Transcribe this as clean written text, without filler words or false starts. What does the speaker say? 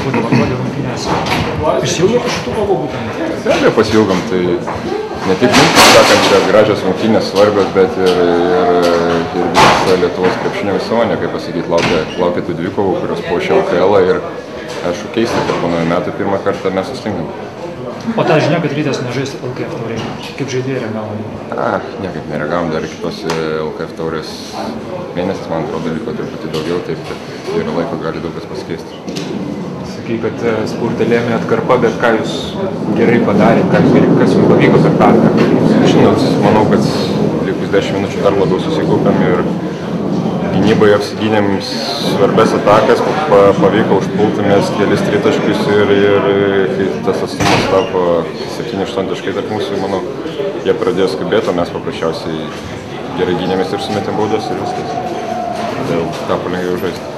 sunku demontuoti rungtynės. Išsiilgo šitų kovų būtent? Be abejo pasiilgom, tai ne tik mums, sakant, čia gražios rungtynės svarbios, bet ir visa Lietuvos krepšinio visuomenė, kaip pasakyti, laukia tų dvikovų, kurios puošia LKL ir aišku keista, kad po naujų metų pirmą kartą mes susitinkam. O ta žinia, kad Rytas nežais LKF taurėje, kaip žaidėjai reagavom? Niekaip nereagavom, dar kitos LKF taurės mėnesis, man atrodo, liko truputį daugiau, taip kad yra laiko, gali daug kas pasikeisti. Sakai, kad spurtą lėmė atkarpa, bet ką jūs gerai padarėte, kas jums pavyko per tą atkarpą? Žinot, manau, kad likus 10 minučių dar labiau susikaupėm ir gynyboje apsigynėm svarbes atakas, pavyko užpultumės kelis tritaškius ir kai tas atstumas tapo 7-8 taškai tarp mūsų, manau, jie pradėjo skubėti, o mes paprasčiausiai gerai gynėmės ir sumetėm baudas ir viskas. Todėl tapo lengviau žaisti.